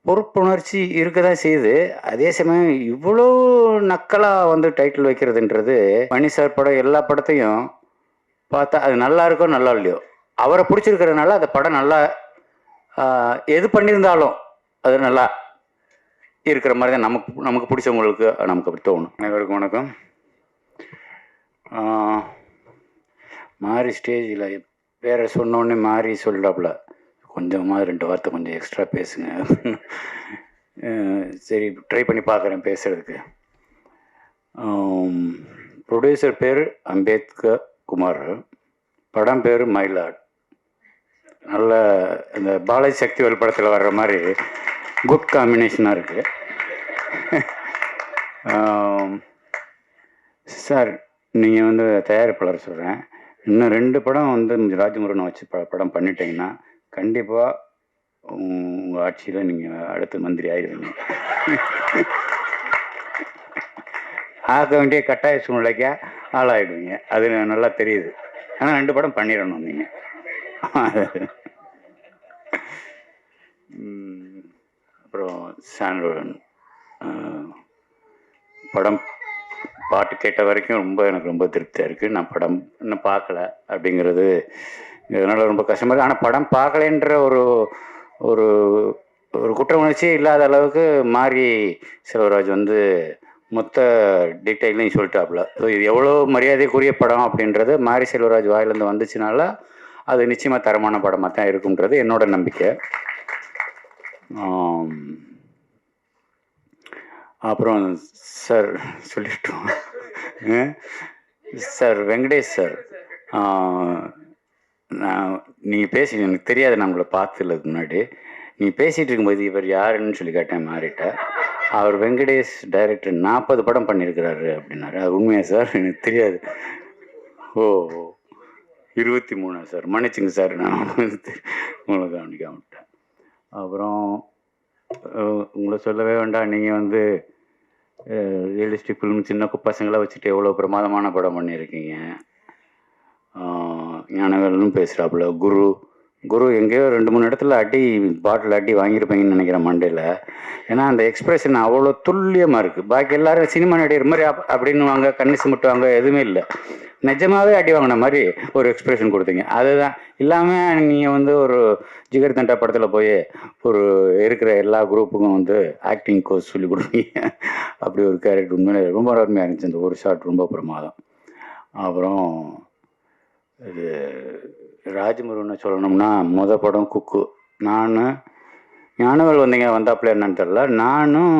பொறுப்புணர்ச்சி இருக்க தான் செய்யுது. அதே சமயம் இவ்வளோ நக்கலாக வந்து டைட்டில் வைக்கிறதுன்றது, மணி சார் படம் எல்லா படத்தையும் பார்த்தா அது நல்லா இருக்கோ நல்லா இல்லையோ, அவரை பிடிச்சிருக்கிறதுனால அந்த படம் நல்லா எது பண்ணியிருந்தாலும் அது நல்லா இருக்கிற மாதிரி தான் நமக்கு நமக்கு பிடிச்சவங்களுக்கு நமக்கு அப்படி தோணும். அனைவருக்கும் வணக்கம். மாறி ஸ்டேஜில் வேற சொன்னோடனே மாறி சொல்கிறாப்புல, கொஞ்சமாக 2 வார்த்தை கொஞ்சம் எக்ஸ்ட்ரா பேசுங்க. சரி, ட்ரை பண்ணி பார்க்குறேன் பேசுகிறதுக்கு. ப்ரொடியூசர் பேர் அம்பேத்கர் குமார், படம் பேர் மயிலாட். நல்ல இந்த பாலாஜி சக்திவேல் படத்தில் வர்ற மாதிரி குட் காம்பினேஷனாக இருக்குது. சார், நீங்கள் வந்து தயாரிப்பாளர் சொல்கிறேன், இன்னும் 2 படம் வந்து ராஜமுருகனை வச்சு படம் பண்ணிட்டீங்கன்னா கண்டிப்பாக உங்கள் ஆட்சியில் நீங்கள் அடுத்த மந்திரி ஆயிடுவீங்க. ஆக வேண்டிய கட்டாய சூழ்நிலைக்கா ஆளாயிடுவீங்க, அது நல்லா தெரியுது. ஆனால் 2 படம் பண்ணிடணும் நீங்கள். அப்புறம் சாண்டோன் படம் பாட்டு கேட்ட வரைக்கும் எனக்கு ரொம்ப திருப்தியாக இருக்குது. நான் படம் இன்னும் பார்க்கல அப்படிங்கிறது இதனால் ரொம்ப கஷ்டமாக இருக்குது. ஆனால் படம் பார்க்கலன்ற ஒரு ஒரு ஒரு குற்ற உணர்ச்சியே இல்லாத அளவுக்கு மாறி செல்வராஜ் வந்து மொத்த டீட்டெயிலையும் சொல்லிட்டாப்புல. ஸோ இது எவ்வளோ மரியாதைக்குரிய படம் அப்படின்றது மாரி செல்வராஜ் வாயிலேருந்து வந்துச்சுனால அது நிச்சயமாக தரமான படமாக தான் இருக்குன்றது என்னோட நம்பிக்கை. அப்புறம் சார் சொல்லிட்டோம் சார், வெங்கடேஷ் சார், நீங்கள் பேசி எனக்கு தெரியாது, நான் உங்களை பார்த்ததில்ல முன்னாடி. நீங்கள் பேசிகிட்டு இருக்கும்போது இவர் யாருன்னு சொல்லி கேட்டேன் மாறிட்ட. அவர் வெங்கடேஷ் டைரக்டர் 40 படம் பண்ணியிருக்கிறாரு அப்படின்னாரு. அது உண்மையா சார்? எனக்கு தெரியாது. ஓ, 23 சார், மன்னிச்சுங்க சார், நான் உங்களை கவனிக்க விட்டேன். அப்புறம் உங்களை சொல்லவே வேண்டாம், நீங்கள் வந்து ரியலிஸ்டிக் ஃபிலிம் சின்ன பசங்களை வச்சுட்டு எவ்வளோ பிரமாதமான படம் பண்ணியிருக்கீங்க. ஞானவேலும் பேசுகிறாப்புல. குரு எங்கேயோ 2-3 இடத்துல பாட்டில் அடி வாங்கியிருப்பீங்கன்னு நினைக்கிறேன் மண்டையில். ஏன்னா அந்த எக்ஸ்பிரஷன் அவ்வளோ துல்லியமாக இருக்குது. பாக்கி எல்லோரும் சினிமா நடிகர் மாதிரி அப்படின்னுவாங்க, கண்ணு சிமிட்டுவாங்க, எதுவுமே இல்லை. நிஜமாகவே அடி வாங்கின மாதிரி ஒரு எக்ஸ்பிரஷன் கொடுத்தீங்க. அதுதான் இல்லாமல் நீங்கள் வந்து ஒரு ஜிகர் தண்டா படத்தில் போய் ஒரு இருக்கிற எல்லா குரூப்புக்கும் வந்து ஆக்டிங் கோர்ஸ் சொல்லி கொடுப்பீங்க. அப்படி ஒரு கேரக்டர் உண்மையிலே ரொம்ப அருமையாக இருந்துச்சு. அந்த ஒரு ஷாட் ரொம்ப பிரமாதம். அப்புறம் இது ராஜமுருகனை சொல்லணும்னா படம் குக்கு. ஞானவேல் வந்தாப்புல என்னன்னு தெரியல. நானும்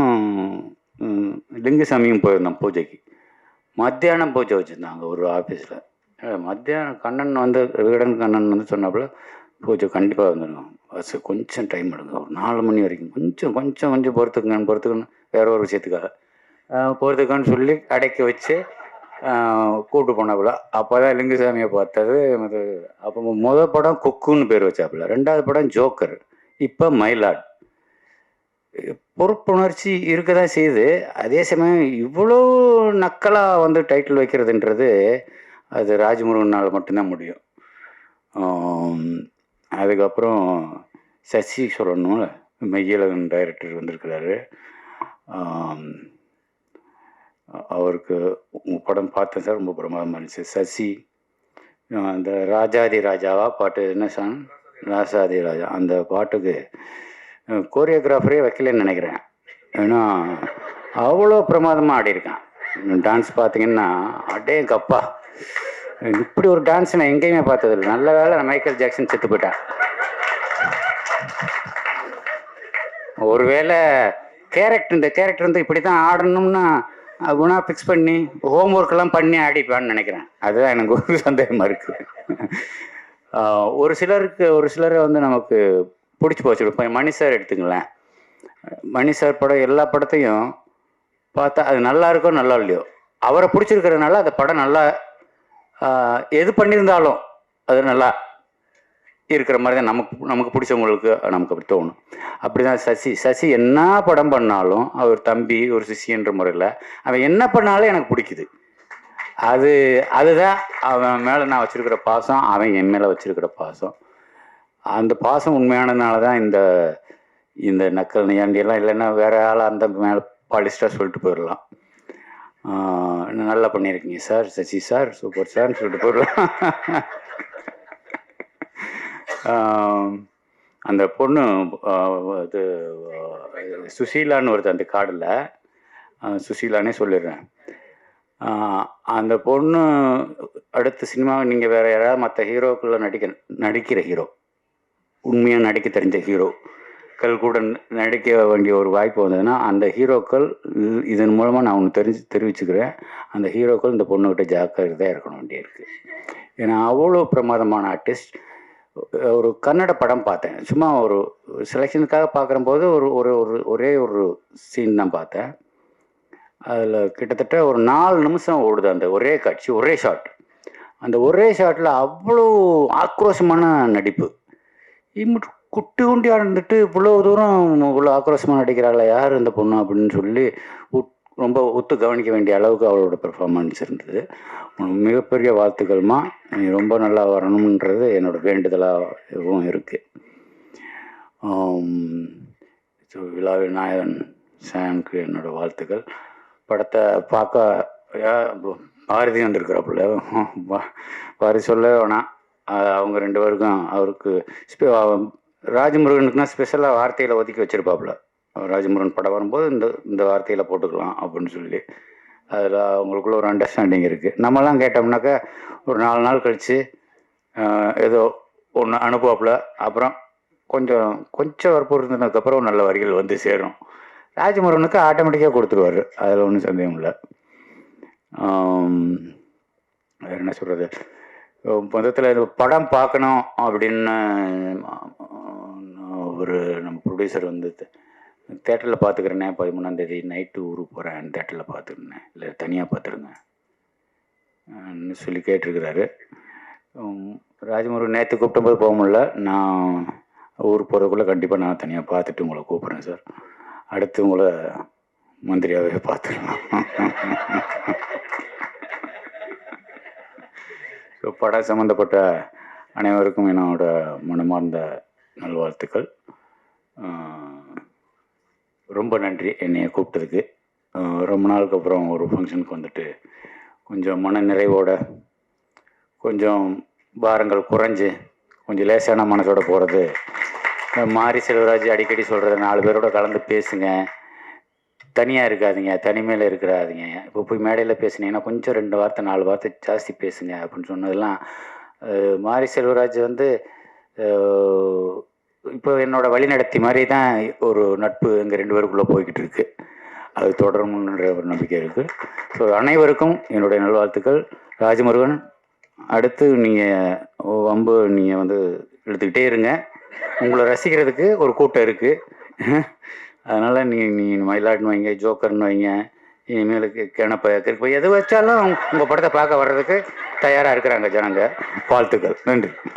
லிங்குசாமியும் போயிருந்தோம் பூஜைக்கு. மத்தியானம் பூஜை வச்சுருந்தாங்க ஒரு ஆஃபீஸில். மத்தியானம் கண்ணன் வந்து விகடன் கண்ணன் வந்து சொன்னாப்புல பூஜை கண்டிப்பாக வந்துடும், பஸ் கொஞ்சம் டைம் எடுங்க, ஒரு 4 மணி வரைக்கும் கொஞ்சம் பொறுத்துக்குன்னு வேற ஒரு விஷயத்துக்காக பொறுத்துக்கான்னு சொல்லி அடைக்க வச்சு கூப்பிட்டு போனாப்புல. அப்போ தான் லிங்குசாமியை பார்த்தது. அப்போ படம் குக்குன்னு பேர் வச்சாப்புல. 2வது படம் ஜோக்கர், இப்போ மயிலாட். பொறுப்புணர்ச்சி இருக்க தான் செய்யுது. அதே சமயம் இவ்வளோ நக்கலாக வந்து டைட்டில் வைக்கிறதுன்றது அது ராஜமுருகனால் மட்டும்தான் முடியும். அதுக்கப்புறம் சசி சொல்லணும்ல, மெய்யழகன் டைரக்டர் வந்திருக்கிறாரு. அவருக்கு படம் பார்த்தேன் சார், ரொம்ப பிரமாதமாக இருந்துச்சு. சசி அந்த ராஜாதி ராஜாவா பாட்டு, என்ன சாங், ராசாதி ராஜா, அந்த பாட்டுக்கு கோரியோகிராஃபரே வைக்கலன்னு நினைக்கிறேன். ஏன்னா அவ்வளோ பிரமாதமாக ஆடியிருக்கான். டான்ஸ் பார்த்தீங்கன்னா அடே கப்பா, இப்படி ஒரு டான்ஸ் நான் எங்கேயுமே பார்த்ததில்லை. நல்ல வேளை நான் மைக்கேல் ஜாக்சன் செத்து போயிட்டேன். ஒருவேளை இந்த கேரக்டர் வந்து இப்படி தான் ஆடணும்னா குணா ஃபிக்ஸ் பண்ணி ஹோம் ஒர்க்கெல்லாம் பண்ணி ஆடிப்பான்னு நினைக்கிறேன். அதுதான் எனக்கு ஒரு சந்தேகமாக இருக்குது. ஒரு சிலரை வந்து நமக்கு பிடிச்சி போச்சு. இப்போ மணி சார் எடுத்துங்களேன். மணி சார் படம் எல்லா படத்தையும் பார்த்தா அது நல்லா இருக்கோ நல்லா இல்லையோ, அவரை பிடிச்சிருக்கிறதுனால அந்த படம் நல்லா எது பண்ணியிருந்தாலும் அது நல்லா இருக்கிற மாதிரி தான் நமக்கு பிடிச்சவங்களுக்கு நமக்கு அப்படி தோணும். அப்படி தான் சசி என்ன படம் பண்ணாலும் அவர் தம்பி ஒரு சிஷியன்ற முறையில் அவன் என்ன பண்ணாலும் எனக்கு பிடிக்குது. அதுதான் அவன் மேலே நான் வச்சுருக்கிற பாசம், அவன் என் மேலே வச்சுருக்கிற பாசம். அந்த பாசம் உண்மையானதுனால தான் இந்த நக்கல் நையாண்டியெல்லாம் இல்லைன்னா வேறு ஆளாக அந்த மேலே பாலிஸ்டாக சொல்லிட்டு போயிடலாம். நல்லா பண்ணியிருக்கீங்க சார், சசி சார், சூப்பர் சார்ன்னு சொல்லிட்டு போயிடலாம். அந்த பொண்ணு இது சுசீலான்னு வருது அந்த கார்டில், சுசீலானே சொல்லிடுறேன். அந்த பொண்ணு அடுத்த சினிமாவை நீங்கள் வேறு யாராவது மற்ற ஹீரோக்குள்ளே நடிக்கிற ஹீரோ, உண்மையாக நடிக்க தெரிஞ்ச ஹீரோக்கள் கூட நடிக்க வேண்டிய ஒரு வாய்ப்பு வந்ததுன்னா அந்த ஹீரோக்கள் இதன் மூலமாக நான் ஒன்று தெரிவிச்சுக்கிறேன். அந்த ஹீரோக்கள் இந்த பொண்ணுக்கிட்ட ஜாக்கிரதையாக இருக்கணும் வேண்டியிருக்கு. ஏன்னா அவ்வளோ பிரமாதமான ஆர்டிஸ்ட். ஒரு கன்னட படம் பார்த்தேன், சும்மா ஒரு செலெக்ஷனுக்காக பார்க்குறம்போது ஒரே ஒரு சீன் தான் பார்த்தேன். அதில் கிட்டத்தட்ட ஒரு 4 நிமிஷம் ஓடுது அந்த ஒரே காட்சி, ஒரே ஷாட். அந்த ஒரே ஷாட்டில் அவ்வளோ ஆக்ரோஷமான நடிப்பு. குட்டி குண்டியாக இருந்துட்டு இவ்வளோ தூரம் இவ்வளோ ஆக்ரோஷமாக நடிக்கிறாள் யார் இந்த பொண்ணு அப்படின்னு சொல்லி ரொம்ப ஒத்து கவனிக்க வேண்டிய அளவுக்கு அவளோட பெர்ஃபார்மன்ஸ் இருந்தது. மிகப்பெரிய வாழ்த்துக்கள்மா, நீ ரொம்ப நல்லா வரணுன்றது என்னோட வேண்டுதலாகவும் இருக்குது. விழாவின் நாயகன் சாம்க்கு என்னோட வாழ்த்துக்கள். படத்தை பார்க்க பாரதி வந்திருக்கிறாப்புல, பாரதி சொல்ல வேணாம், அவங்க 2 பேருக்கும் அவருக்கு ராஜமுருகனுக்குன்னா ஸ்பெஷலாக வார்த்தையில் ஒதுக்கி வச்சுருப்பாப்புல. ராஜமுருகன் படம் வரும்போது இந்த வார்த்தையில் போட்டுக்கலாம் அப்படின்னு சொல்லி அதில் அவங்களுக்குள்ள ஒரு அண்டர்ஸ்டாண்டிங் இருக்குது. நம்மலாம் கேட்டோம்னாக்கா ஒரு 4 நாள் கழித்து ஏதோ ஒன்று அனுப்புவாப்புல, அப்புறம் கொஞ்சம் வற்புறுத்தினதுக்கப்புறம் நல்ல வரிகள் வந்து சேரும். ராஜமுருகனுக்கு ஆட்டோமேட்டிக்காக கொடுத்துருவார், அதில் ஒன்றும் சந்தேகம் இல்லை. வேறு என்ன சொல்கிறது, மொத்தத்தில் படம் பார்க்கணும் அப்படின்னு நம்ம ப்ரொடியூசர் வந்து தேட்டரில் பார்த்துக்கிறேன்னே 13ஆம் தேதி நைட்டு ஊருக்கு போகிறேன், தேட்டரில் பார்த்துக்கிறேன், இல்லை தனியாக பார்த்துருங்க சொல்லி கேட்டிருக்கிறாரு. ராஜமுருகன் நேற்று கூப்பிட்டபோது போக முடியல, நான் ஊருக்கு போகிறதுக்குள்ளே கண்டிப்பாக நான் தனியாக பார்த்துட்டு உங்களை கூப்பிட்றேன் சார். அடுத்து உங்களை மந்திரியாகவே பார்த்துடலாம். ஸோ படம் சம்மந்தப்பட்ட அனைவருக்கும் என்னோட மனமார்ந்த நல்வாழ்த்துக்கள். ரொம்ப நன்றி என்னைய கூப்பிட்டதுக்கு. ரொம்ப நாளுக்கு அப்புறம் ஒரு ஃபங்க்ஷனுக்கு வந்துட்டு கொஞ்சம் மன நிறைவோட, கொஞ்சம் பாரங்கள் குறைஞ்சி, கொஞ்சம் லேசான மனசோட போகிறது. மாரி செல்வராஜ் அடிக்கடி சொல்கிறது, 4 பேரோட கலந்து பேசுங்க, தனியாக இருக்காதீங்க, தனிமையில் இருக்கிறாதீங்க. இப்போ போய் மேடையில் பேசுனீங்கன்னா கொஞ்சம் 2 வார்த்தை 4 வார்த்தை ஜாஸ்தி பேசுங்க அப்படின்னு சொன்னதெல்லாம் மாரி செல்வராஜ் வந்து இப்போ என்னோடய வழிநடத்தி மாதிரி தான் ஒரு நட்பு எங்கள் 2 பேருக்குள்ளே போய்கிட்டு இருக்கு. அது தொடரும்ன்ற ஒரு நம்பிக்கை இருக்குது. ஸோ அனைவருக்கும் என்னுடைய நல்வாழ்த்துக்கள். ராஜமுருகன், அடுத்து நீங்கள் வம்பு நீங்கள் வந்து எடுத்துக்கிட்டே இருங்க, உங்களை ரசிக்கிறதுக்கு ஒரு கூட்டம் இருக்குது. அதனால் நீ மயிலாட்னு வைங்க, ஜோக்கர்னு வைங்க, இனிமேலுக்கு கிணப்ப திருப்ப எது வச்சாலும் உங்கள் படத்தை பார்க்க வர்றதுக்கு தயாராக இருக்கிறாங்க ஜனங்க. வாழ்த்துக்கள், நன்றி.